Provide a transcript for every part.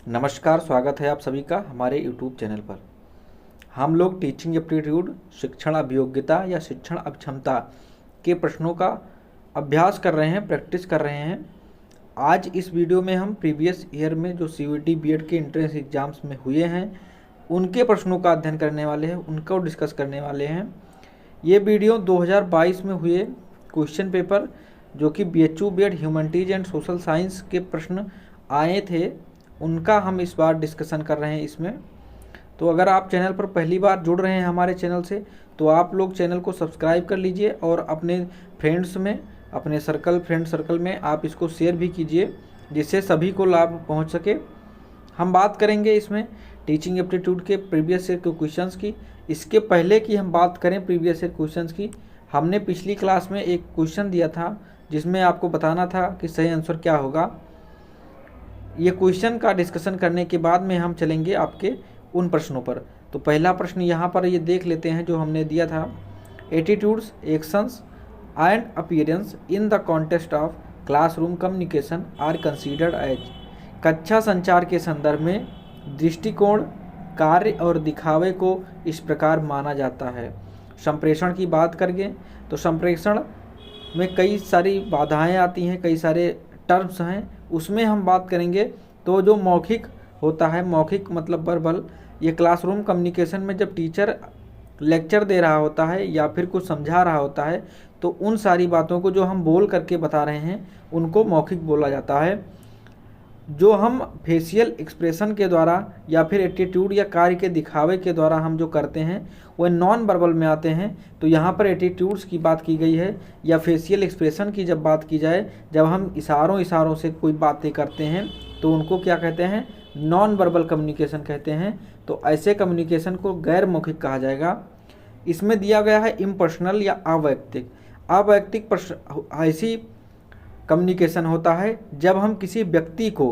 नमस्कार, स्वागत है आप सभी का हमारे YouTube चैनल पर। हम लोग टीचिंग एप्टीट्यूड, शिक्षण अभियोग्यता या शिक्षण अक्षमता के प्रश्नों का अभ्यास कर रहे हैं, प्रैक्टिस कर रहे हैं। आज इस वीडियो में हम प्रीवियस ईयर में जो CUET बीएड के एंट्रेंस एग्जाम्स में हुए हैं उनके प्रश्नों का अध्ययन करने वाले हैं, उनको डिस्कस करने वाले हैं। ये वीडियो 2022 में हुए क्वेश्चन पेपर जो कि BHU BEd humanities and social science के प्रश्न आए थे उनका हम इस बार डिस्कशन कर रहे हैं इसमें। तो अगर आप चैनल पर पहली बार जुड़ रहे हैं हमारे चैनल से तो आप लोग चैनल को सब्सक्राइब कर लीजिए और अपने फ्रेंड्स में, अपने फ्रेंड सर्कल में आप इसको शेयर भी कीजिए जिससे सभी को लाभ पहुंच सके। हम बात करेंगे इसमें टीचिंग एप्टीट्यूड के प्रीवियस ईयर के क्वेश्चंस की। इसके पहले की हम बात करें प्रीवियस ईयर क्वेश्चंस की, हमने पिछली क्लास में एक क्वेश्चन दिया था जिसमें आपको बताना था कि सही आंसर क्या होगा। ये क्वेश्चन का डिस्कशन करने के बाद में हम चलेंगे आपके उन प्रश्नों पर। तो पहला प्रश्न यहाँ पर ये देख लेते हैं जो हमने दिया था। Attitudes, actions and appearance in the context of classroom communication are considered as. कक्षा संचार के संदर्भ में दृष्टिकोण, कार्य और दिखावे को इस प्रकार माना जाता है। संप्रेषण की बात करेंगे तो संप्रेषण में कई सारी बाधाएं आती हैं, कई सारे टर्म्स हैं, उसमें हम बात करेंगे। तो जो मौखिक होता है, मौखिक मतलब वर्बल, ये क्लासरूम कम्युनिकेशन में जब टीचर लेक्चर दे रहा होता है या फिर कुछ समझा रहा होता है तो उन सारी बातों को जो हम बोल करके बता रहे हैं उनको मौखिक बोला जाता है। जो हम फेशियल एक्सप्रेशन के द्वारा या फिर एटीट्यूड या कार्य के दिखावे के द्वारा हम जो करते हैं वह नॉन वर्बल में आते हैं। तो यहाँ पर एटीट्यूड्स की बात की गई है या फेशियल एक्सप्रेशन की जब बात की जाए, जब हम इशारों से कोई बातें करते हैं तो उनको क्या कहते हैं, नॉन वर्बल कम्युनिकेशन कहते हैं। तो ऐसे कम्युनिकेशन को गैर मौखिक कहा जाएगा। इसमें दिया गया है इम्पर्सनल या अवैयक्तिक। अवैयक्तिक ऐसी कम्युनिकेशन होता है जब हम किसी व्यक्ति को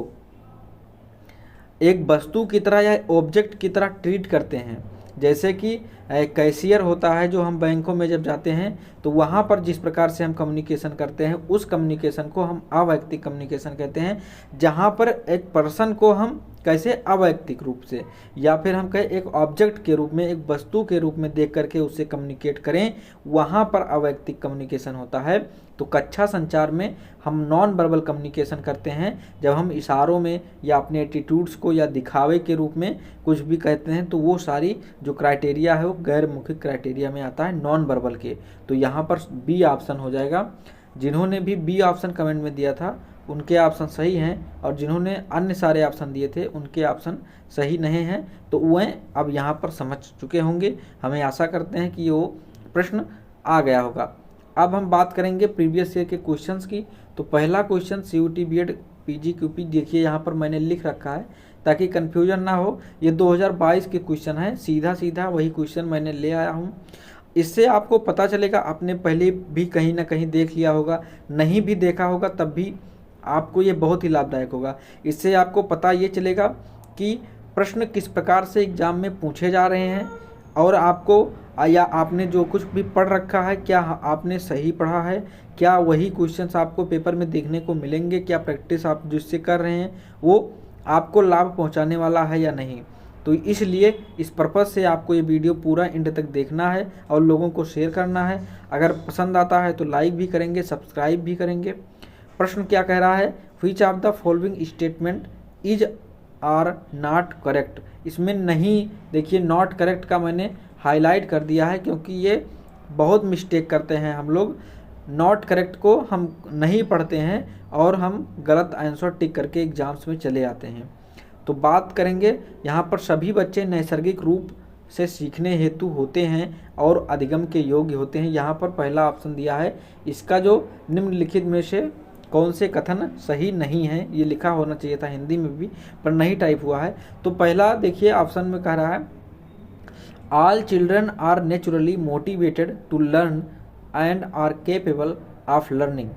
एक वस्तु की तरह या ऑब्जेक्ट की तरह ट्रीट करते हैं। जैसे कि कैशियर होता है, जो हम बैंकों में जब जाते हैं तो वहाँ पर जिस प्रकार से हम कम्युनिकेशन करते हैं उस कम्युनिकेशन को हम अवैयक्तिक कम्युनिकेशन कहते हैं। जहाँ पर एक पर्सन को हम कैसे अवैयक्तिक रूप से या फिर हम कहें एक ऑब्जेक्ट के रूप में, एक वस्तु के रूप में देख करके उससे कम्युनिकेट करें, वहाँ पर अवैयक्तिक कम्युनिकेशन होता है। तो कक्षा संचार में हम नॉन वर्बल कम्युनिकेशन करते हैं जब हम इशारों में या अपने एटीट्यूड्स को या दिखावे के रूप में कुछ भी कहते हैं। तो वो सारी जो क्राइटेरिया है वो गैर मौखिक क्राइटेरिया में आता है, नॉन वर्बल के। तो यहाँ पर बी ऑप्शन हो जाएगा। जिन्होंने भी बी ऑप्शन कमेंट में दिया था उनके ऑप्शन सही हैं और जिन्होंने अन्य सारे ऑप्शन दिए थे उनके ऑप्शन सही नहीं हैं। तो वह अब यहाँ पर समझ चुके होंगे। हमें आशा करते हैं कि वो प्रश्न आ गया होगा। अब हम बात करेंगे प्रीवियस ईयर के क्वेश्चंस की। तो पहला क्वेश्चन CUET बीएड PGQP, देखिए यहाँ पर मैंने लिख रखा है ताकि कन्फ्यूजन ना हो। ये 2022 के क्वेश्चन है, सीधा सीधा वही क्वेश्चन मैंने ले आया हूँ। इससे आपको पता चलेगा, आपने पहले भी कहीं ना कहीं देख लिया होगा, नहीं भी देखा होगा तब भी आपको ये बहुत ही लाभदायक होगा। इससे आपको पता ये चलेगा कि प्रश्न किस प्रकार से एग्जाम में पूछे जा रहे हैं और आपको या आपने जो कुछ भी पढ़ रखा है क्या आपने सही पढ़ा है, क्या वही क्वेश्चंस आपको पेपर में देखने को मिलेंगे, क्या प्रैक्टिस आप जिससे कर रहे हैं वो आपको लाभ पहुंचाने वाला है या नहीं। तो इसलिए इस पर्पज़ से आपको ये वीडियो पूरा एंड तक देखना है और लोगों को शेयर करना है। अगर पसंद आता है तो लाइक भी करेंगे, सब्सक्राइब भी करेंगे। प्रश्न क्या कह रहा है, which of the following statement is are not correct. इसमें नहीं, देखिए नॉट करेक्ट का मैंने हाईलाइट कर दिया है क्योंकि ये बहुत मिस्टेक करते हैं हम लोग। नॉट करेक्ट को हम नहीं पढ़ते हैं और हम गलत आंसर टिक करके एग्जाम्स में चले आते हैं। तो बात करेंगे यहाँ पर सभी बच्चे नैसर्गिक रूप से सीखने हेतु होते हैं और अधिगम के योग्य होते हैं। यहाँ पर पहला ऑप्शन दिया है। इसका जो निम्नलिखित में से कौन से कथन सही नहीं है, ये लिखा होना चाहिए था हिंदी में भी पर नहीं टाइप हुआ है। तो पहला देखिए ऑप्शन में कह रहा है all children are naturally motivated to learn and are capable of learning.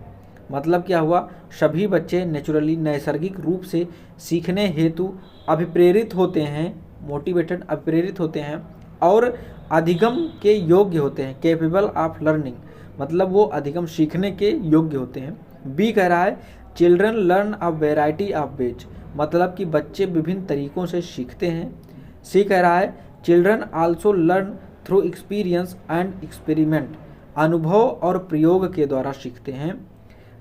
मतलब क्या हुआ, सभी बच्चे नेचुरली नैसर्गिक रूप से सीखने हेतु अभिप्रेरित होते हैं, मोटिवेटेड अभिप्रेरित होते हैं और अधिगम के योग्य होते हैं, केपेबल ऑफ लर्निंग मतलब वो अधिगम सीखने के योग्य होते हैं। बी कह रहा है children learn a variety of ways, मतलब कि बच्चे विभिन्न तरीकों से सीखते हैं। सी कह रहा है children also learn through experience and experiment, अनुभव और प्रयोग के द्वारा सीखते हैं।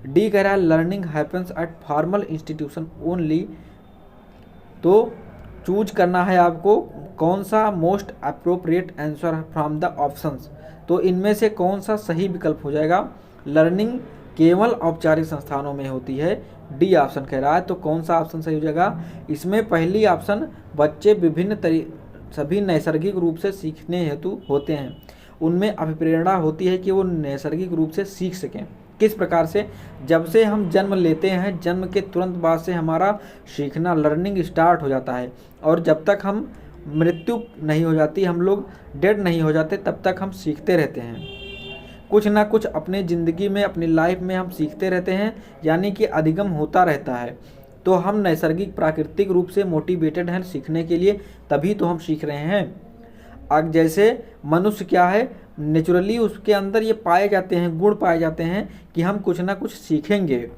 डी कह रहा है learning happens at formal institution only. तो चूज करना है आपको कौन सा most appropriate answer from the options. तो इनमें से कौन सा सही विकल्प हो जाएगा। लर्निंग केवल औपचारिक संस्थानों में होती है, डी ऑप्शन कह रहा है। तो कौन सा ऑप्शन सही हो जाएगा। इसमें पहली ऑप्शन बच्चे सभी नैसर्गिक रूप से सीखने हेतु होते हैं, उनमें अभिप्रेरणा होती है कि वो नैसर्गिक रूप से सीख सकें। किस प्रकार से, जब से हम जन्म लेते हैं जन्म के तुरंत बाद से हमारा सीखना लर्निंग स्टार्ट हो जाता है, और जब तक हम मृत्यु नहीं हो जाती, हम लोग डेड नहीं हो जाते, तब तक हम सीखते रहते हैं। कुछ ना कुछ अपने ज़िंदगी में अपनी लाइफ में हम सीखते रहते हैं, यानी कि अधिगम होता रहता है। तो हम नैसर्गिक प्राकृतिक रूप से मोटिवेटेड हैं सीखने के लिए, तभी तो हम सीख रहे हैं। अब जैसे मनुष्य क्या है, नेचुरली उसके अंदर ये पाए जाते हैं, गुण पाए जाते हैं कि हम कुछ ना कुछ सीखेंगे।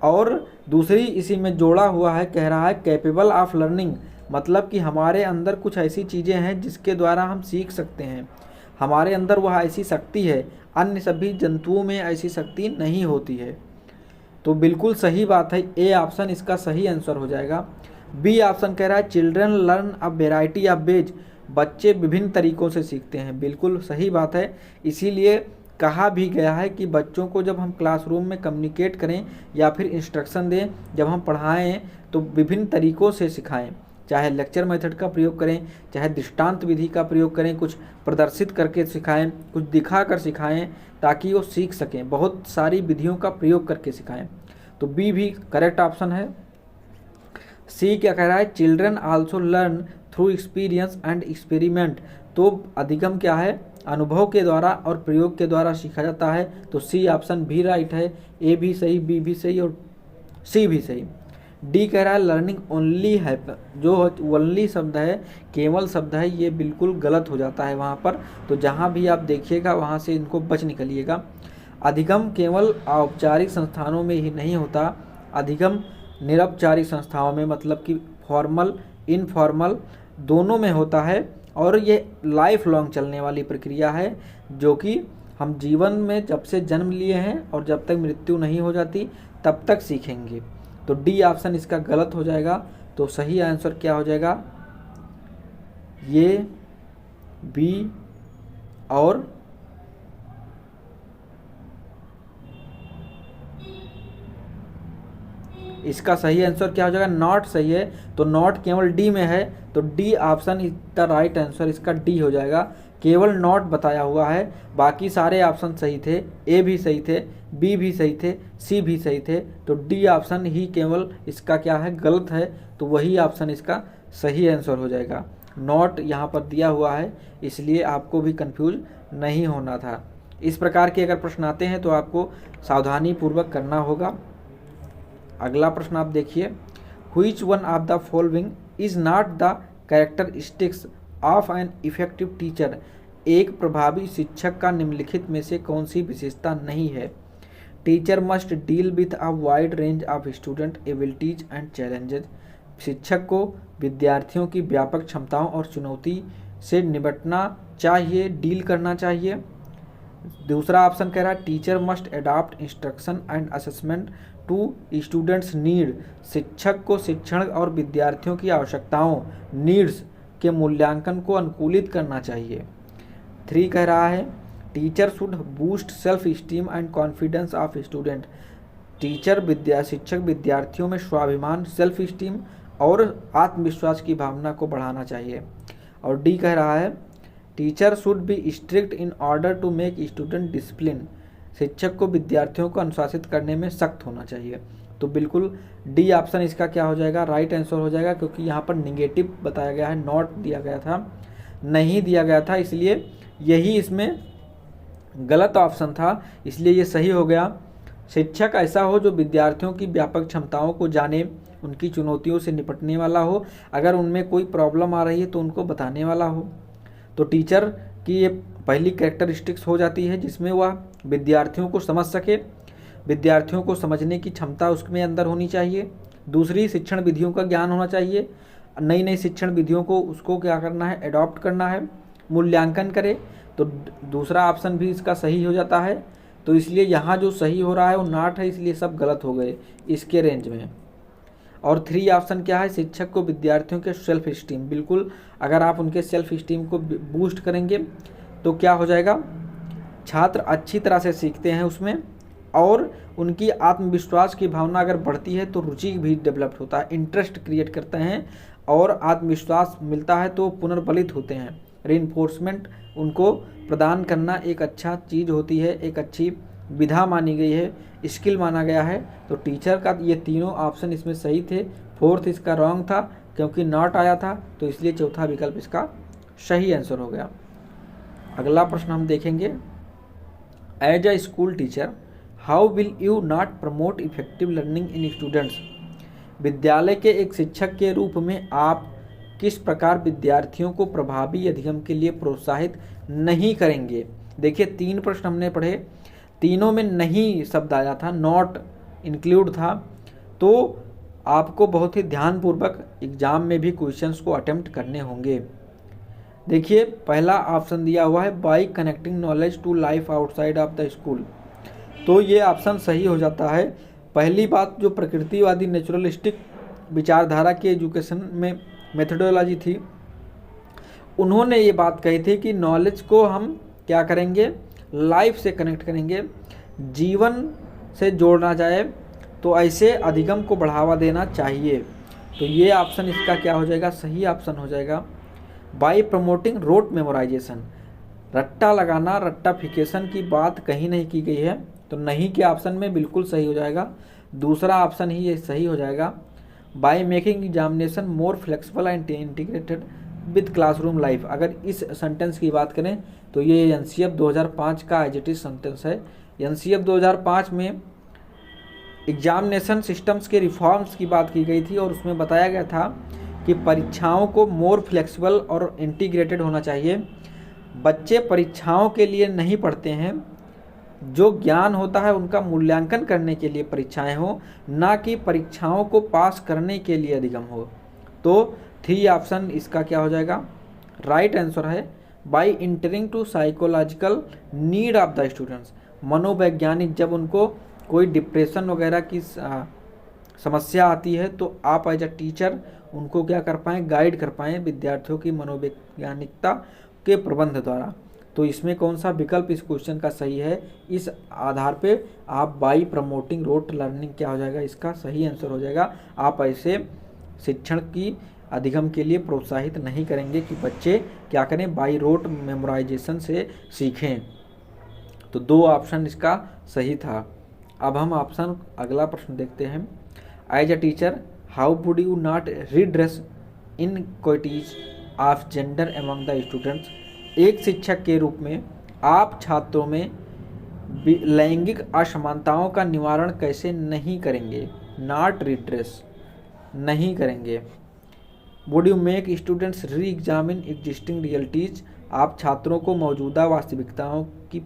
और दूसरी इसी में जोड़ा हुआ है, कह रहा है कैपेबल ऑफ लर्निंग, मतलब कि हमारे अंदर कुछ ऐसी चीज़ें हैं जिसके द्वारा हम सीख सकते हैं, हमारे अंदर वह ऐसी शक्ति है, अन्य सभी जंतुओं में ऐसी शक्ति नहीं होती है। तो बिल्कुल सही बात है, ए ऑप्शन इसका सही आंसर हो जाएगा। बी ऑप्शन कह रहा है children learn a variety of ways, बच्चे विभिन्न तरीकों से सीखते हैं, बिल्कुल सही बात है। इसीलिए कहा भी गया है कि बच्चों को जब हम क्लासरूम में कम्युनिकेट करें या फिर इंस्ट्रक्शन दें, जब हम पढ़ाएं तो विभिन्न तरीकों से सिखाएं, चाहे लेक्चर मेथड का प्रयोग करें, चाहे दृष्टांत विधि का प्रयोग करें, कुछ प्रदर्शित करके सिखाएं, कुछ दिखा कर सिखाएं, ताकि वो सीख सकें, बहुत सारी विधियों का प्रयोग करके सिखाएं। तो बी भी करेक्ट ऑप्शन है। सी क्या कह रहा है children also learn through experience and experiment, तो अधिगम क्या है, अनुभव के द्वारा और प्रयोग के द्वारा सीखा जाता है। तो सी ऑप्शन भी राइट है, ए भी सही, बी भी सही और सी भी सही। डी कह रहा है लर्निंग ओनली है, जो ओनली शब्द है, केवल शब्द है, ये बिल्कुल गलत हो जाता है वहाँ पर। तो जहाँ भी आप देखिएगा वहाँ से इनको बच निकलिएगा। अधिगम केवल औपचारिक संस्थानों में ही नहीं होता, अधिगम निरौपचारिक संस्थाओं में, मतलब कि फॉर्मल इनफॉर्मल दोनों में होता है। और ये लाइफ लॉन्ग चलने वाली प्रक्रिया है, जो कि हम जीवन में जब से जन्म लिए हैं और जब तक मृत्यु नहीं हो जाती तब तक सीखेंगे। तो डी ऑप्शन इसका गलत हो जाएगा। तो सही आंसर क्या हो जाएगा, ये बी और इसका सही आंसर क्या हो जाएगा, नॉट सही है। तो नॉट केवल डी में है, तो डी ऑप्शन इसका राइट आंसर इसका डी हो जाएगा। केवल नॉट बताया हुआ है, बाकी सारे ऑप्शन सही थे, ए भी सही थे, बी भी सही थे, सी भी सही थे। तो डी ऑप्शन ही केवल इसका क्या है, गलत है। तो वही ऑप्शन इसका सही आंसर हो जाएगा। नॉट यहाँ पर दिया हुआ है, इसलिए आपको भी कंफ्यूज नहीं होना था। इस प्रकार के अगर प्रश्न आते हैं तो आपको सावधानी पूर्वक करना होगा। अगला प्रश्न आप देखिए, which one of the following is not the characteristics of an effective teacher, एक प्रभावी शिक्षक का निम्नलिखित में से कौन सी विशेषता नहीं है। Teacher must deal with a wide range of student abilities and challenges, शिक्षक को विद्यार्थियों की व्यापक क्षमताओं और चुनौती से निपटना चाहिए, डील करना चाहिए। दूसरा ऑप्शन कह रहा है teacher must adopt instruction and assessment to students need, शिक्षक को शिक्षण और विद्यार्थियों की आवश्यकताओं नीड्स के मूल्यांकन को अनुकूलित करना चाहिए। 3 कह रहा है teacher should boost self esteem and confidence of student, शिक्षक विद्यार्थियों में स्वाभिमान सेल्फ स्टीम और आत्मविश्वास की भावना को बढ़ाना चाहिए। और डी कह रहा है teacher should be strict in order to make student discipline, शिक्षक को विद्यार्थियों को अनुशासित करने में सख्त होना चाहिए। तो बिल्कुल डी ऑप्शन इसका क्या हो जाएगा, राइट आंसर हो जाएगा, क्योंकि यहाँ पर निगेटिव बताया गया है, नॉट दिया गया था, नहीं दिया गया था, इसलिए यही इसमें गलत ऑप्शन था, इसलिए ये सही हो गया। शिक्षक ऐसा हो जो विद्यार्थियों की व्यापक क्षमताओं को जाने, उनकी चुनौतियों से निपटने वाला हो, अगर उनमें कोई प्रॉब्लम आ रही है तो उनको बताने वाला हो। तो टीचर की ये पहली कैरेक्टरिस्टिक्स हो जाती है, जिसमें वह विद्यार्थियों को समझ सके, विद्यार्थियों को समझने की क्षमता उसमें अंदर होनी चाहिए, दूसरी, शिक्षण विधियों का ज्ञान होना चाहिए, नई नई शिक्षण विधियों को उसको क्या करना है, एडॉप्ट करना है, मूल्यांकन करे। तो दूसरा ऑप्शन भी इसका सही हो जाता है। तो इसलिए यहाँ जो सही हो रहा है वो नॉट है, इसलिए सब गलत हो गए इसके रेंज में। और 3 ऑप्शन क्या है, शिक्षक को विद्यार्थियों के सेल्फ स्टीम, बिल्कुल अगर आप उनके सेल्फ स्टीम को बूस्ट करेंगे तो क्या हो जाएगा, छात्र अच्छी तरह से सीखते हैं उसमें, और उनकी आत्मविश्वास की भावना अगर बढ़ती है तो रुचि भी डेवलप होता है, इंटरेस्ट क्रिएट करते हैं और आत्मविश्वास मिलता है तो पुनर्बलित होते हैं। रीइंफोर्समेंट उनको प्रदान करना एक अच्छा चीज़ होती है, एक अच्छी विधा मानी गई है, स्किल माना गया है। तो टीचर का ये तीनों ऑप्शन इसमें सही थे। फोर्थ इसका रॉन्ग था क्योंकि नॉट आया था, तो इसलिए चौथा विकल्प इसका सही आंसर हो गया। अगला प्रश्न हम देखेंगे, as a school teacher how will you not promote effective learning in students. विद्यालय के एक शिक्षक के रूप में आप किस प्रकार विद्यार्थियों को प्रभावी अधिगम के लिए प्रोत्साहित नहीं करेंगे। देखिए 3 प्रश्न हमने पढ़े, तीनों में नहीं शब्द आया था, नॉट इंक्लूड था। तो आपको बहुत ही ध्यानपूर्वक एग्जाम में भी क्वेश्चंस को अटेम्प्ट करने होंगे। देखिए पहला ऑप्शन दिया हुआ है by connecting knowledge to life outside of the school, तो ये ऑप्शन सही हो जाता है। पहली बात, जो प्रकृतिवादी नेचुरलिस्टिक विचारधारा के एजुकेशन में मेथोडोलॉजी थी, उन्होंने ये बात कही थी कि नॉलेज को हम क्या करेंगे, लाइफ से कनेक्ट करेंगे, जीवन से जोड़ना जाए, तो ऐसे अधिगम को बढ़ावा देना चाहिए। तो ये ऑप्शन इसका क्या हो जाएगा, सही ऑप्शन हो जाएगा। बाय प्रमोटिंग रोट मेमोराइजेशन, रट्टा लगाना, रट्टाफिकेशन की बात कहीं नहीं की गई है, तो नहीं के ऑप्शन में बिल्कुल सही हो जाएगा, दूसरा ऑप्शन ही ये सही हो जाएगा। By making examination more flexible and integrated with classroom life, अगर इस सेंटेंस की बात करें तो ये एनसीएफ 2005 का एज इट इज सेंटेंस है। एनसीएफ 2005 में एग्जामिनेशन सिस्टम्स के रिफॉर्म्स की बात की गई थी और उसमें बताया गया था कि परीक्षाओं को मोर फ्लेक्सिबल और इंटीग्रेटेड होना चाहिए। बच्चे परीक्षाओं के लिए नहीं पढ़ते हैं, जो ज्ञान होता है उनका मूल्यांकन करने के लिए परीक्षाएं हो, ना कि परीक्षाओं को पास करने के लिए अधिगम हो। तो 3 ऑप्शन इसका क्या हो जाएगा, राइट आंसर है। By entering to psychological need of the students, मनोवैज्ञानिक, जब उनको कोई डिप्रेशन वगैरह की समस्या आती है तो आप एज अ टीचर उनको क्या कर पाएँ, गाइड कर पाएँ विद्यार्थियों की मनोवैज्ञानिकता के प्रबंध द्वारा। तो इसमें कौन सा विकल्प इस क्वेश्चन का सही है, इस आधार पे आप बाई प्रमोटिंग रोट लर्निंग क्या हो जाएगा, इसका सही आंसर हो जाएगा। आप ऐसे शिक्षण की अधिगम के लिए प्रोत्साहित नहीं करेंगे कि बच्चे क्या करें, बाई रोट मेमोराइजेशन से सीखें। तो 2 ऑप्शन इसका सही था। अब हम ऑप्शन अगला प्रश्न देखते हैं, as a teacher how would you not redress inequalities of gender among the students. एक शिक्षक के रूप में आप छात्रों में लैंगिक असमानताओं का निवारण कैसे नहीं करेंगे, नॉट रिड्रेस नहीं करेंगे। वुड यू मेक स्टूडेंट्स री एग्जामिन एग्जिस्टिंग रियलिटीज, आप छात्रों को मौजूदा वास्तविकताओं की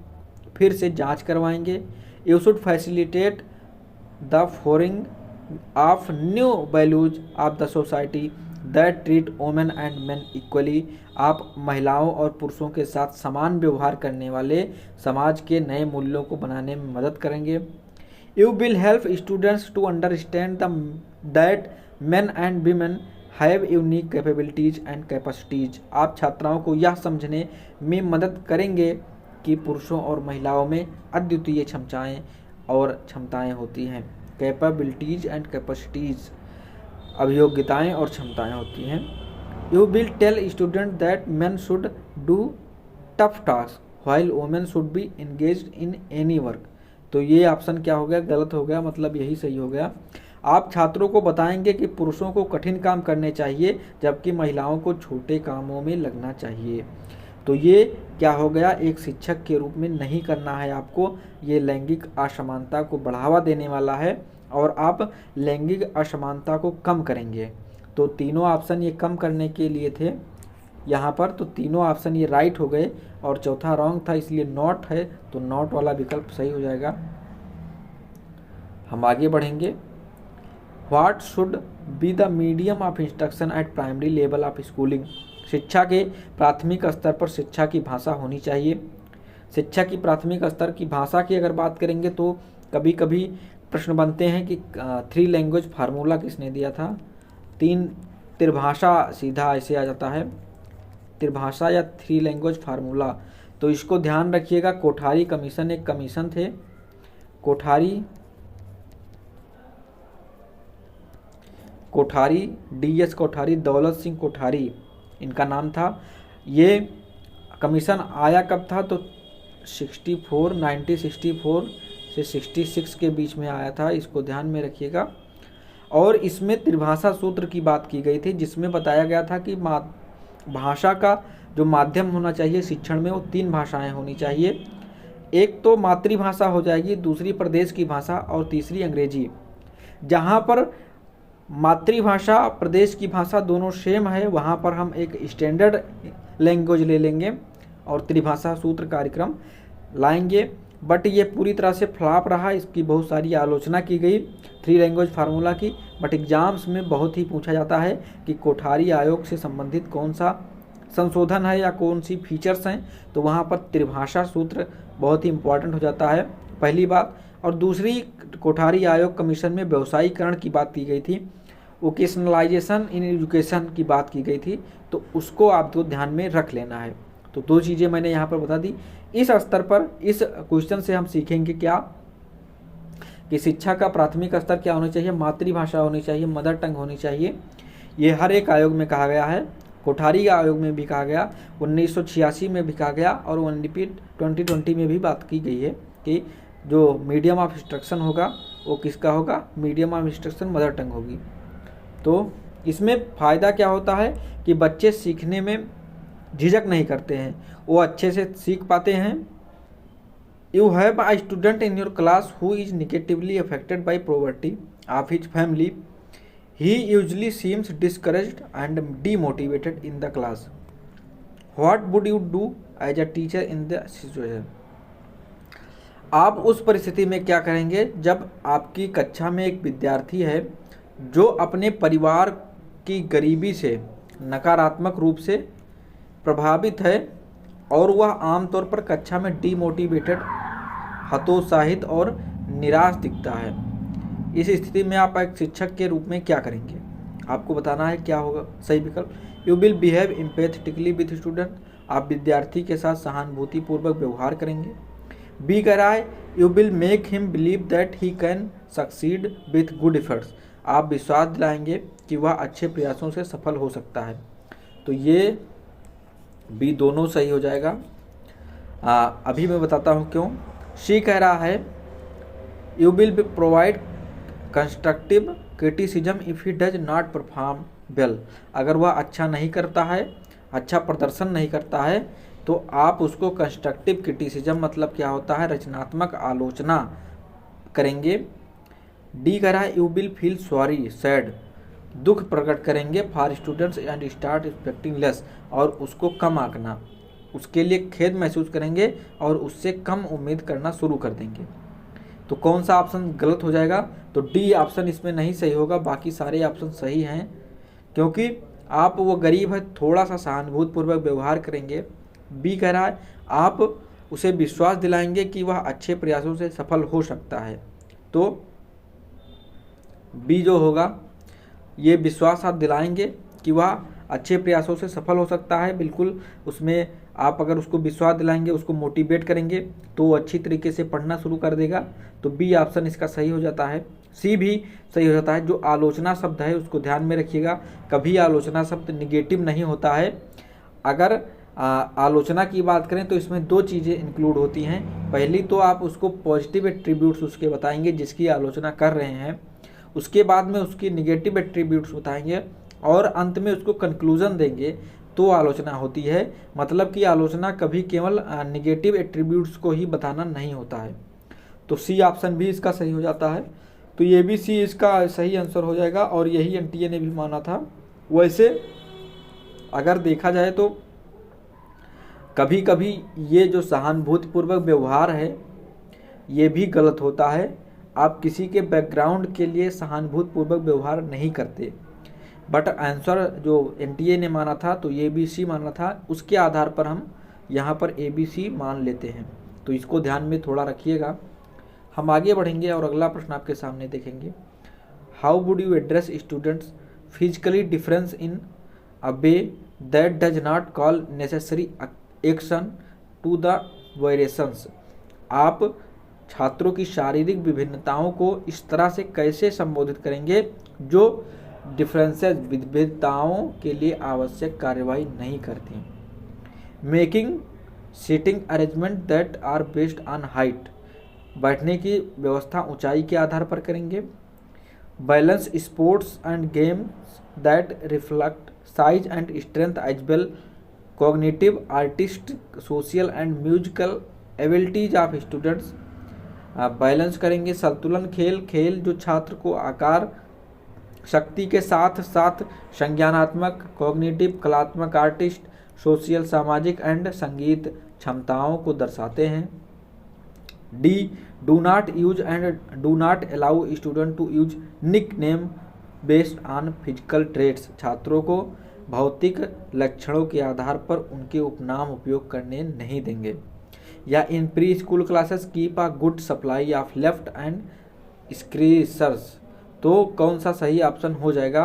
फिर से जांच करवाएंगे। You should facilitate the forming of new values of the society that treat women and men equally, आप महिलाओं और पुरुषों के साथ समान व्यवहार करने वाले समाज के नए मूल्यों को बनाने में मदद करेंगे। You will help students to understand that men and women have unique capabilities and capacities, आप छात्राओं को यह समझने में मदद करेंगे कि पुरुषों और महिलाओं में अद्वितीय क्षमताएं होती हैं। कैपेबिलिटीज एंड कैपेसिटीज, अभियोग्यताएं और क्षमताएं होती हैं। You will tell student that men should do tough task while women should be engaged in any work, तो ये ऑप्शन क्या हो गया, गलत हो गया, मतलब यही सही हो गया। आप छात्रों को बताएंगे कि पुरुषों को कठिन काम करने चाहिए जबकि महिलाओं को छोटे कामों में लगना चाहिए। तो ये क्या हो गया, एक शिक्षक के रूप में नहीं करना है आपको, ये लैंगिक असमानता को बढ़ावा देने वाला है और आप लैंगिक असमानता को कम करेंगे। तो तीनों ऑप्शन ये कम करने के लिए थे यहाँ पर, तो तीनों ऑप्शन ये राइट हो गए और चौथा रॉन्ग था, इसलिए नॉट है, तो नॉट वाला विकल्प सही हो जाएगा। हम आगे बढ़ेंगे। What should be the medium of instruction eight primary level of schooling. शिक्षा के प्राथमिक स्तर पर शिक्षा की भाषा होनी चाहिए। शिक्षा की प्राथमिक स्तर की भाषा की अगर बात करेंगे तो कभी कभी प्रश्न बनते हैं कि 3 लैंग्वेज फार्मूला किसने दिया था। 3 त्रिभाषा सीधा ऐसे आ जाता है, त्रिभाषा या 3 लैंग्वेज फार्मूला। तो इसको ध्यान रखिएगा। कोठारी कमीशन एक कमीशन थे, कोठारी DS कोठारी, दौलत सिंह कोठारी इनका नाम था। ये कमीशन आया कब था तो 1964 से 66 के बीच में आया था, इसको ध्यान में रखिएगा। और इसमें त्रिभाषा सूत्र की बात की गई थी, जिसमें बताया गया था कि भाषा का जो माध्यम होना चाहिए शिक्षण में वो 3 भाषाएं होनी चाहिए। एक तो मातृभाषा हो जाएगी, दूसरी प्रदेश की भाषा और तीसरी अंग्रेजी। जहाँ पर मातृभाषा प्रदेश की भाषा दोनों सेम है वहाँ पर हम एक स्टैंडर्ड लैंग्वेज ले लेंगे और त्रिभाषा सूत्र कार्यक्रम लाएंगे। बट ये पूरी तरह से फ्लॉप रहा, इसकी बहुत सारी आलोचना की गई 3 लैंग्वेज फार्मूला की। बट एग्जाम्स में बहुत ही पूछा जाता है कि कोठारी आयोग से संबंधित कौन सा संशोधन है या कौन सी फीचर्स हैं, तो वहाँ पर त्रिभाषा सूत्र बहुत ही इम्पॉर्टेंट हो जाता है, पहली बात। और दूसरी, कोठारी आयोग कमीशन में व्यवसायीकरण की बात की गई थी, वोकेशनलाइजेशन इन एजुकेशन की बात की गई थी, तो उसको आपको ध्यान में रख लेना है। तो 2 चीज़ें मैंने यहाँ पर बता दी। इस स्तर पर इस क्वेश्चन से हम सीखेंगे क्या कि शिक्षा का प्राथमिक स्तर क्या होना चाहिए, मातृभाषा होनी चाहिए, मदर टंग होनी चाहिए। ये हर एक आयोग में कहा गया है, कोठारी आयोग में भी कहा गया, 1986 में भी कहा गया और NDP 2020 में भी बात की गई है कि जो मीडियम ऑफ इंस्ट्रक्शन होगा वो किसका होगा, medium of instruction mother tongue होगी। तो इसमें फ़ायदा क्या होता है कि बच्चे सीखने में झिझक नहीं करते हैं, वो अच्छे से सीख पाते हैं। You have a student in your class who is negatively affected by poverty of his family, he usually seems discouraged and demotivated in the class, what would you do as a teacher in the situation. आप उस परिस्थिति में क्या करेंगे जब आपकी कक्षा में एक विद्यार्थी है जो अपने परिवार की गरीबी से नकारात्मक रूप से प्रभावित है और वह आमतौर पर कक्षा में डीमोटिवेटेड, हतोत्साहित और निराश दिखता है। इस स्थिति में आप एक शिक्षक के रूप में क्या करेंगे, आपको बताना है क्या होगा सही विकल्प। You will behave empathetically with student, आप विद्यार्थी के साथ सहानुभूतिपूर्वक व्यवहार करेंगे। बी कह रहा है you will make him believe that he can succeed with good efforts, आप विश्वास दिलाएंगे कि वह अच्छे प्रयासों से सफल हो सकता है। तो ये भी दोनों सही हो जाएगा। अभी मैं बताता हूँ क्यों। सी कह रहा है you will be provide constructive criticism if he does not perform well, अगर वह अच्छा नहीं करता है, अच्छा प्रदर्शन नहीं करता है तो आप उसको कंस्ट्रक्टिव क्रिटिसिज्म मतलब क्या होता है, रचनात्मक आलोचना करेंगे। डी कह रहा है you will feel sorry sad, दुख प्रकट करेंगे for students and start expecting less, और उसको कम आंकना, उसके लिए खेद महसूस करेंगे और उससे कम उम्मीद करना शुरू कर देंगे। तो कौन सा ऑप्शन गलत हो जाएगा, तो डी ऑप्शन इसमें नहीं सही होगा, बाकी सारे ऑप्शन सही हैं। क्योंकि आप वो गरीब है थोड़ा सा सहानुभूतिपूर्वक व्यवहार करेंगे। बी कह रहा है आप उसे विश्वास दिलाएंगे कि वह अच्छे प्रयासों से सफल हो सकता है। तो बी जो होगा ये विश्वास आप दिलाएंगे कि वह अच्छे प्रयासों से सफल हो सकता है, बिल्कुल उसमें आप अगर उसको विश्वास दिलाएंगे, उसको मोटिवेट करेंगे तो वो अच्छी तरीके से पढ़ना शुरू कर देगा। तो बी ऑप्शन इसका सही हो जाता है। सी भी सही हो जाता है। जो आलोचना शब्द है उसको ध्यान में रखिएगा, कभी आलोचना शब्द निगेटिव नहीं होता है। अगर आलोचना की बात करें तो इसमें 2 चीज़ें इंक्लूड होती हैं। पहली तो आप उसको पॉजिटिव एट्रीब्यूट्स उसके बताएंगे जिसकी आलोचना कर रहे हैं, उसके बाद में उसकी निगेटिव एट्रीब्यूट्स बताएंगे और अंत में उसको कंक्लूजन देंगे, तो आलोचना होती है। मतलब कि आलोचना कभी केवल निगेटिव एट्रीब्यूट्स को ही बताना नहीं होता है। तो सी ऑप्शन भी इसका सही हो जाता है। तो ये भी सी इसका सही आंसर हो जाएगा और यही एनटीए ने भी माना था। वैसे अगर देखा जाए तो कभी कभी ये जो सहानुभूतिपूर्वक व्यवहार है ये भी गलत होता है। आप किसी के बैकग्राउंड के लिए सहानुभूतिपूर्वक व्यवहार नहीं करते। बट आंसर जो एनटीए ने माना था तो ABC माना था, उसके आधार पर हम यहाँ पर ABC मान लेते हैं। तो इसको ध्यान में थोड़ा रखिएगा। हम आगे बढ़ेंगे और अगला प्रश्न आपके सामने देखेंगे। How would you address students physically difference in a way that does not call necessary action to the variations. आप छात्रों की शारीरिक विभिन्नताओं को इस तरह से कैसे संबोधित करेंगे जो डिफरेंसेस विविधताओं के लिए आवश्यक कार्यवाही नहीं करती। Making seating arrangement that are based on height, बैठने की व्यवस्था ऊंचाई के आधार पर करेंगे। Balance sports and games that reflect size and strength as well cognitive artistic social and musical abilities of students. Balance करेंगे संतुलन खेल जो छात्र को आकार शक्ति के साथ साथ संज्ञानात्मक कॉग्निटिव कलात्मक आर्टिस्ट सोशल सामाजिक एंड संगीत क्षमताओं को दर्शाते हैं। D do not use and do not allow student to use nickname based on physical traits, छात्रों को भौतिक लक्षणों के आधार पर उनके उपनाम उपयोग करने नहीं देंगे। या in pre school classes keep a good supply of left and scissors. तो कौन सा सही ऑप्शन हो जाएगा?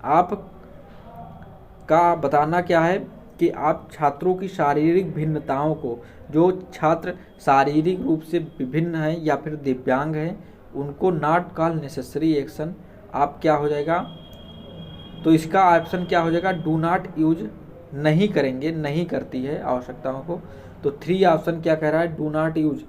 आप का बताना क्या है कि आप छात्रों की शारीरिक भिन्नताओं को, जो छात्र शारीरिक रूप से विभिन्न हैं या फिर दिव्यांग हैं, उनको नॉट कॉल नेसेसरी एक्शन, आप क्या हो जाएगा? तो इसका ऑप्शन क्या हो जाएगा? डू नॉट यूज, नहीं करेंगे, नहीं करती है आवश्यकताओं को। तो 3 ऑप्शन क्या कह रहा है? Do not use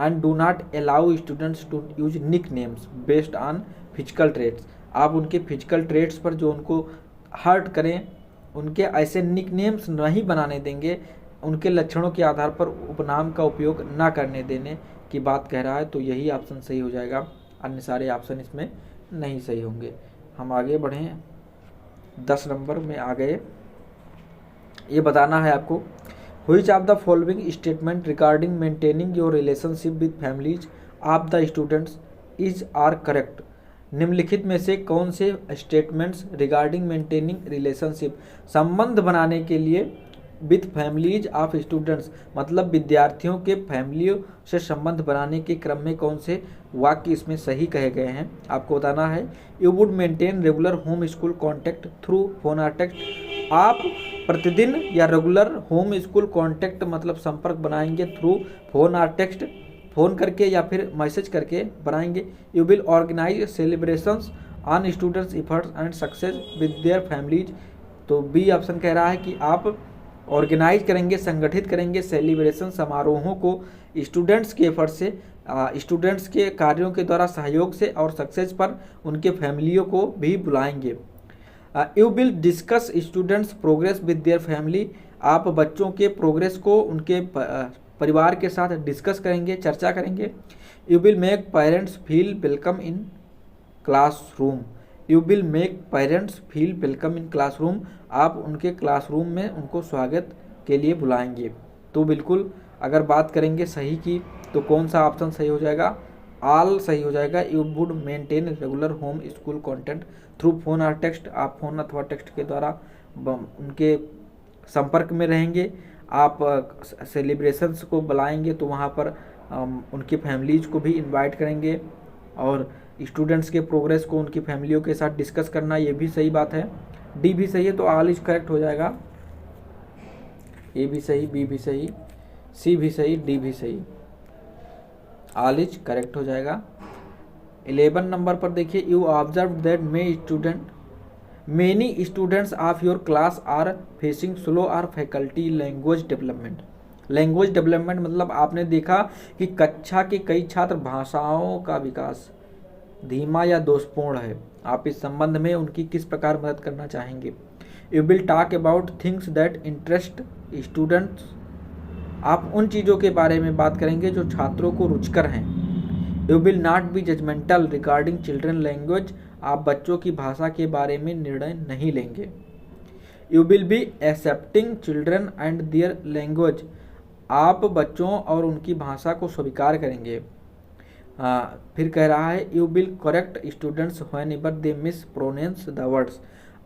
and do not allow students to use nickname based on physical traits. आप उनके फिजिकल ट्रेट्स पर जो उनको हर्ट करें, उनके ऐसे निक नेम्स नहीं बनाने देंगे, उनके लक्षणों के आधार पर उपनाम का उपयोग ना करने देने की बात कह रहा है। तो यही ऑप्शन सही हो जाएगा, अन्य सारे ऑप्शन इसमें नहीं सही होंगे। हम आगे बढ़ें, 10 नंबर में आ गए। ये बताना है आपको, which of the following statement regarding maintaining your relationship with families of the students is are correct. निम्नलिखित में से कौन से स्टेटमेंट्स रिगार्डिंग मेंटेनिंग रिलेशनशिप, संबंध बनाने के लिए विथ फैमिलीज ऑफ स्टूडेंट्स, मतलब विद्यार्थियों के फैमिलियों से संबंध बनाने के क्रम में कौन से वाक्य इसमें सही कहे गए हैं, आपको बताना है। You would maintain regular home school contact through phone और टेक्स्ट। आप प्रतिदिन या रेगुलर होम स्कूल कॉन्टैक्ट मतलब संपर्क बनाएंगे थ्रू फोन और टेक्स्ट, फ़ोन करके या फिर मैसेज करके बनाएंगे। You will organise celebrations on students efforts and success with their families. तो बी ऑप्शन कह रहा है कि आप ऑर्गेनाइज करेंगे, संगठित करेंगे सेलिब्रेशन समारोहों को स्टूडेंट्स के एफर्ट से, स्टूडेंट्स के कार्यों के द्वारा सहयोग से, और सक्सेस पर उनके फैमिलियों को भी बुलाएंगे। You will discuss students progress with their family. आप बच्चों के प्रोग्रेस को उनके परिवार के साथ डिस्कस करेंगे, चर्चा करेंगे। You will make parents feel welcome in classroom. You will make parents feel welcome in classroom. आप उनके क्लासरूम में उनको स्वागत के लिए बुलाएंगे। तो बिल्कुल अगर बात करेंगे सही की तो कौन सा ऑप्शन सही हो जाएगा? ऑल सही हो जाएगा। You would maintain regular home school content through phone और टेक्स्ट। आप फोन अथवा टेक्स्ट के द्वारा उनके संपर्क में रहेंगे। आप सेलिब्रेशंस को बुलाएंगे तो वहाँ पर उनकी फैमिलीज को भी इनवाइट करेंगे, और स्टूडेंट्स के प्रोग्रेस को उनकी फैमिलियों के साथ डिस्कस करना, ये भी सही बात है। डी भी सही है, तो ऑल इज करेक्ट हो जाएगा। ए भी सही, बी भी सही, सी भी सही, डी भी सही, ऑल इज करेक्ट हो जाएगा। 11 नंबर पर देखिए, you observe that many students of your class are facing slow और faculty language development. Language development मतलब आपने देखा कि कक्षा के कई छात्र भाषाओं का विकास धीमा या दोषपूर्ण है। आप इस संबंध में उनकी किस प्रकार मदद करना चाहेंगे? You will talk about things that interest students. आप उन चीज़ों के बारे में बात करेंगे जो छात्रों को रुचिकर हैं। You will not be judgemental regarding children language. आप बच्चों की भाषा के बारे में निर्णय नहीं लेंगे। You will be accepting children and their language. आप बच्चों और उनकी भाषा को स्वीकार करेंगे। फिर कह रहा है you will correct students whenever they mispronounce the words.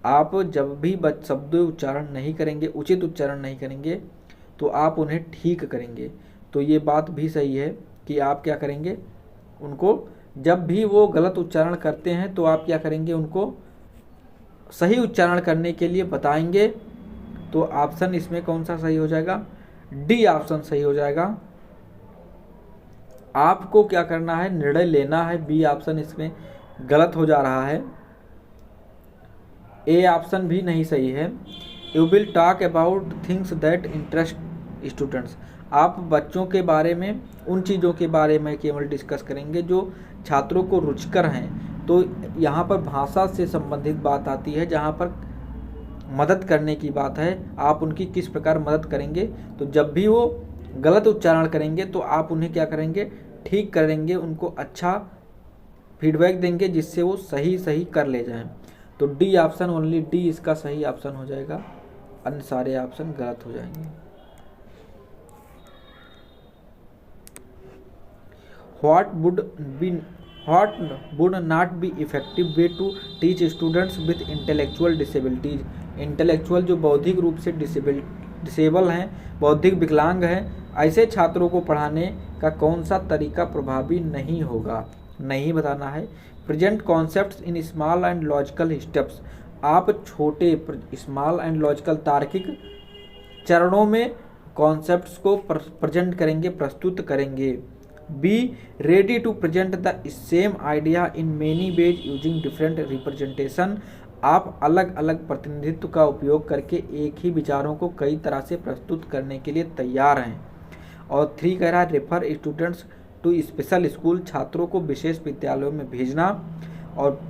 आप जब भी शब्द उच्चारण नहीं करेंगे, उचित उच्चारण नहीं करेंगे, तो आप उन्हें ठीक करेंगे। तो ये बात भी सही है कि आप क्या करेंगे, उनको जब भी वो गलत उच्चारण करते हैं तो आप क्या करेंगे, उनको सही उच्चारण करने के लिए बताएंगे। तो ऑप्शन इसमें कौन सा सही हो जाएगा, डी ऑप्शन सही हो जाएगा। आपको क्या करना है, निर्णय लेना है। बी ऑप्शन इसमें गलत हो जा रहा है। ए ऑप्शन भी नहीं सही है। You will talk about things that interest students. आप बच्चों के बारे में, उन चीज़ों के बारे में केवल डिस्कस करेंगे जो छात्रों को रुचिकर हैं। तो यहाँ पर भाषा से संबंधित बात आती है, जहाँ पर मदद करने की बात है, आप उनकी किस प्रकार मदद करेंगे। तो जब भी वो गलत उच्चारण करेंगे तो आप उन्हें क्या करेंगे, ठीक करेंगे, उनको अच्छा फीडबैक देंगे जिससे वो सही कर ले जाएं। तो डी ऑप्शन, ओनली डी इसका सही ऑप्शन हो जाएगा, अन्य सारे ऑप्शन गलत हो जाएंगे। What would not be effective way to teach students with intellectual disabilities। Intellectual जो बौद्धिक रूप से डिसेबल हैं, बौद्धिक विकलांग हैं, ऐसे छात्रों को पढ़ाने का कौन सा तरीका प्रभावी नहीं होगा, नहीं बताना है। Present concepts in small and logical steps. आप छोटे स्मॉल एंड लॉजिकल तार्किक चरणों में कॉन्सेप्ट्स को प्रेजेंट करेंगे, प्रस्तुत करेंगे। Be ready to present the same idea in many ways using different representation. आप अलग अलग प्रतिनिधित्व का उपयोग करके एक ही विचारों को कई तरह से प्रस्तुत करने के लिए तैयार हैं। और 3 कह रहा है refer students to special school. छात्रों को विशेष विद्यालयों में भेजना। और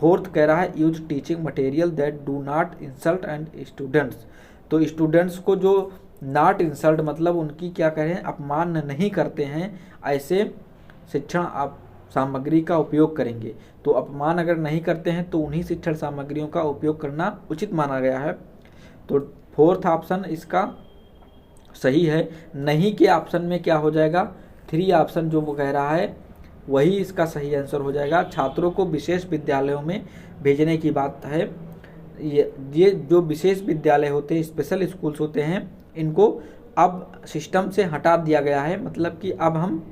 4th कह रहा है use teaching material that do not insult and students. तो स्टूडेंट्स को जो नॉट इंसल्ट मतलब उनकी क्या करें, अपमान नहीं करते हैं, ऐसे शिक्षण आप सामग्री का उपयोग करेंगे। तो अपमान अगर नहीं करते हैं तो उन्हीं शिक्षण सामग्रियों का उपयोग करना उचित माना गया है। तो 4th ऑप्शन इसका सही है। नहीं के ऑप्शन में क्या हो जाएगा, 3 ऑप्शन जो वो कह रहा है वही इसका सही आंसर हो जाएगा। छात्रों को विशेष विद्यालयों में भेजने की बात है। ये जो विशेष विद्यालय होते हैं, स्पेशल स्कूल्स होते हैं, इनको अब सिस्टम से हटा दिया गया है। मतलब कि अब हम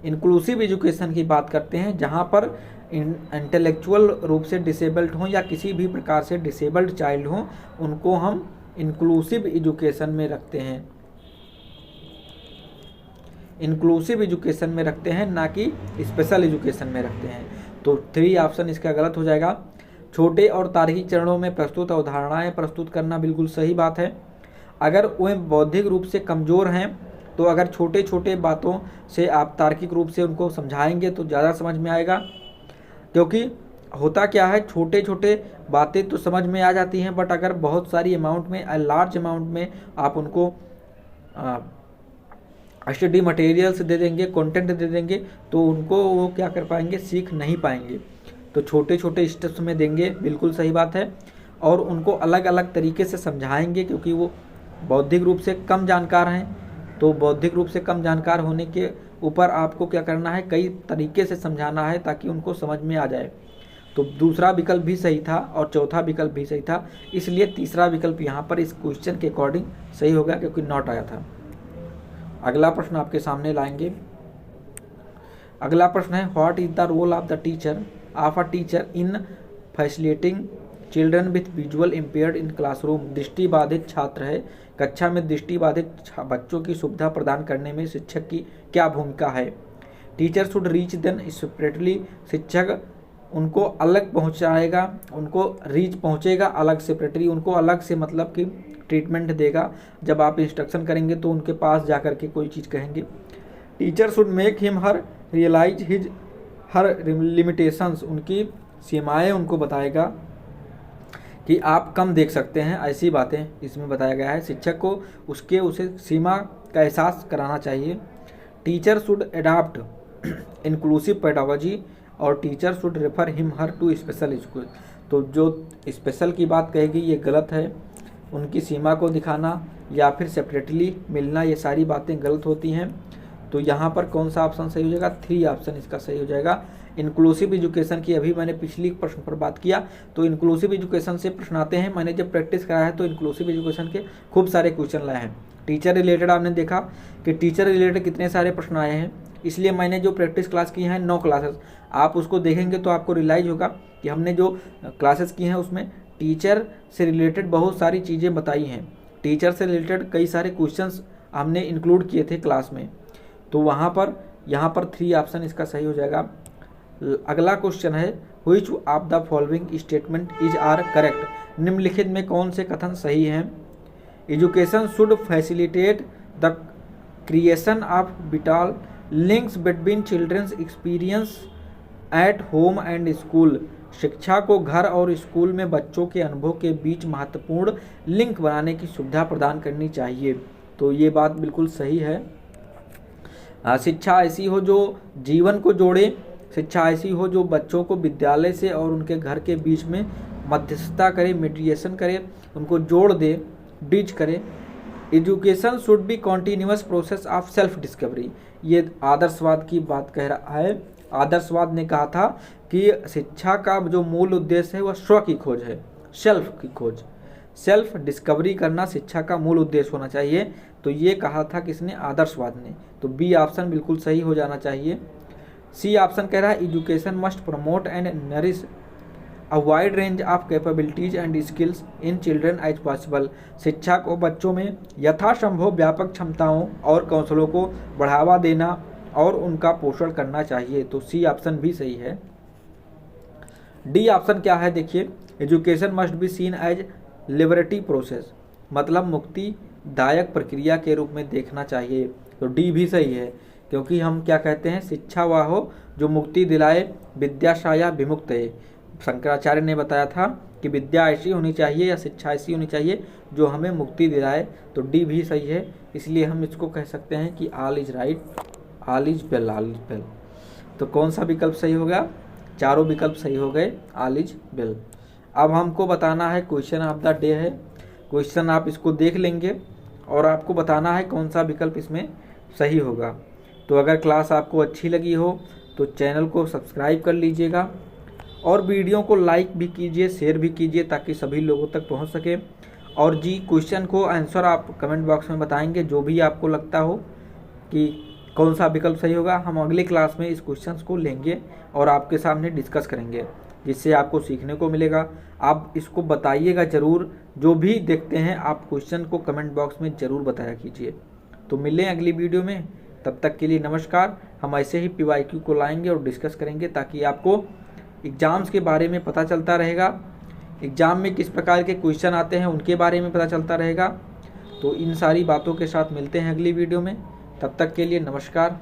इंक्लूसिव एजुकेशन की बात करते हैं, जहाँ पर इंटेलेक्चुअल रूप से डिसेबल्ड हों या किसी भी प्रकार से डिसेबल्ड चाइल्ड हों, उनको हम इंक्लूसिव एजुकेशन में रखते हैं, इंक्लूसिव एजुकेशन में रखते हैं, ना कि स्पेशल एजुकेशन में रखते हैं। तो 3 ऑप्शन इसका गलत हो जाएगा। छोटे और तार्किक चरणों में प्रस्तुत अवधारणाएं प्रस्तुत करना बिल्कुल सही बात है। अगर वे बौद्धिक रूप से कमज़ोर हैं तो अगर छोटे छोटे बातों से आप तार्किक रूप से उनको समझाएंगे तो ज़्यादा समझ में आएगा। क्योंकि होता क्या है, छोटे छोटे बातें तो समझ में आ जाती हैं, बट अगर बहुत सारी अमाउंट में, लार्ज अमाउंट में आप उनको स्टडी मटेरियल्स दे देंगे, कंटेंट दे देंगे, तो उनको वो क्या कर पाएंगे, सीख नहीं पाएंगे। तो छोटे छोटे स्टेप्स में देंगे, बिल्कुल सही बात है। और उनको अलग अलग तरीके से समझाएंगे, क्योंकि वो बौद्धिक रूप से कम जानकार हैं। तो बौद्धिक रूप से कम जानकार होने के ऊपर आपको क्या करना है, कई तरीके से समझाना है ताकि उनको समझ में आ जाए। तो दूसरा विकल्प भी सही था और चौथा विकल्प भी सही था, इसलिए तीसरा विकल्प यहाँ पर इस क्वेश्चन के अकॉर्डिंग सही होगा, क्योंकि नॉट आया था। अगला प्रश्न आपके सामने लाएंगे। अगला प्रश्न है what is the role of the teacher in facilitating children with visual impaired in classroom. दृष्टिबाधित छात्र है, कक्षा में दृष्टिबाधित बच्चों की सुविधा प्रदान करने में शिक्षक की क्या भूमिका है। Teacher should reach then separately. शिक्षक उनको अलग पहुंचाएगा, उनको रीच पहुंचेगा अलग, सेपरेटली उनको अलग से, मतलब कि ट्रीटमेंट देगा। जब आप इंस्ट्रक्शन करेंगे तो उनके पास जा कर के कोई चीज़ कहेंगे। Teacher should make him her realise his her limitations. उनकी सीमाएं उनको बताएगा कि आप कम देख सकते हैं, ऐसी बातें इसमें बताया गया है। शिक्षक को उसे सीमा का एहसास कराना चाहिए। Teacher should adopt inclusive pedagogy और teacher should refer him her to special school. तो जो स्पेशल की बात कहेगी ये गलत है। उनकी सीमा को दिखाना या फिर सेपरेटली मिलना, ये सारी बातें गलत होती हैं। तो यहाँ पर कौन सा ऑप्शन सही हो जाएगा, 3 ऑप्शन इसका सही हो जाएगा। इंक्लूसिव एजुकेशन की अभी मैंने पिछली प्रश्न पर बात किया, तो इंक्लूसिव एजुकेशन से प्रश्न आते हैं। मैंने जब प्रैक्टिस कराया है तो इंक्लूसिव एजुकेशन के खूब सारे क्वेश्चन लाए हैं। टीचर रिलेटेड आपने देखा कि टीचर रिलेटेड कितने सारे प्रश्न आए हैं, इसलिए मैंने जो प्रैक्टिस क्लास की हैं 9 क्लासेस, आप उसको देखेंगे तो आपको रियलाइज होगा कि हमने जो क्लासेस की हैं उसमें टीचर से रिलेटेड बहुत सारी चीज़ें बताई हैं। टीचर से रिलेटेड कई सारे क्वेश्चंस हमने इंक्लूड किए थे क्लास में, तो वहाँ पर यहाँ पर 3 ऑप्शन इसका सही हो जाएगा। अगला क्वेश्चन है, which of the following statement is are correct, निम्नलिखित में कौन से कथन सही हैं। Education should facilitate the creation of vital links between children's experience at home and school, शिक्षा को घर और स्कूल में बच्चों के अनुभव के बीच महत्वपूर्ण लिंक बनाने की सुविधा प्रदान करनी चाहिए। तो ये बात बिल्कुल सही है। शिक्षा ऐसी हो जो जीवन को जोड़े, शिक्षा ऐसी हो जो बच्चों को विद्यालय से और उनके घर के बीच में मध्यस्थता करे, मीडिएशन करे, उनको जोड़ दे, ब्रिज करे। Education should be continuous process of self discovery, ये आदर्शवाद की बात कह रहा है। आदर्शवाद ने कहा था कि शिक्षा का जो मूल उद्देश्य है वह स्व की खोज है, सेल्फ की खोज, सेल्फ डिस्कवरी करना शिक्षा का मूल उद्देश्य होना चाहिए। तो ये कहा था किसने, आदर्शवाद ने। तो बी ऑप्शन बिल्कुल सही हो जाना चाहिए। सी ऑप्शन कह रहा है, education must promote and nourish a wide range of capabilities and skills in children as possible, शिक्षा को बच्चों में यथासंभव व्यापक क्षमताओं और कौशलों को बढ़ावा देना और उनका पोषण करना चाहिए। तो सी ऑप्शन भी सही है। डी ऑप्शन क्या है, देखिए, education must be seen as liberatory process, मतलब मुक्तिदायक प्रक्रिया के रूप में देखना चाहिए। तो डी भी सही है, क्योंकि हम क्या कहते हैं, शिक्षा वह हो जो मुक्ति दिलाए, विद्या शाया विमुक्त है। शंकराचार्य ने बताया था कि विद्या ऐसी होनी चाहिए या शिक्षा ऐसी होनी चाहिए जो हमें मुक्ति दिलाए। तो डी भी सही है, इसलिए हम इसको कह सकते हैं कि all is right, all is well, all is well. तो कौन सा विकल्प सही हो गया, चारों विकल्प सही हो गए, ऑल इज वेल। अब हमको बताना है क्वेश्चन ऑफ द डे है। क्वेश्चन आप इसको देख लेंगे और आपको बताना है कौन सा विकल्प इसमें सही होगा। तो अगर क्लास आपको अच्छी लगी हो तो चैनल को सब्सक्राइब कर लीजिएगा और वीडियो को लाइक भी कीजिए, शेयर भी कीजिए ताकि सभी लोगों तक पहुंच सके। और जी, क्वेश्चन को आंसर आप कमेंट बॉक्स में बताएंगे, जो भी आपको लगता हो कि कौन सा विकल्प सही होगा। हम अगले क्लास में इस क्वेश्चन को लेंगे और आपके सामने डिस्कस करेंगे, जिससे आपको सीखने को मिलेगा। आप इसको बताइएगा ज़रूर, जो भी देखते हैं आप क्वेश्चन को कमेंट बॉक्स में ज़रूर बताया कीजिए। तो मिलें अगली वीडियो में, तब तक के लिए नमस्कार। हम ऐसे ही PYQ को लाएंगे और डिस्कस करेंगे ताकि आपको एग्ज़ाम्स के बारे में पता चलता रहेगा, एग्ज़ाम में किस प्रकार के क्वेश्चन आते हैं उनके बारे में पता चलता रहेगा। तो इन सारी बातों के साथ मिलते हैं अगली वीडियो में, तब तक के लिए नमस्कार।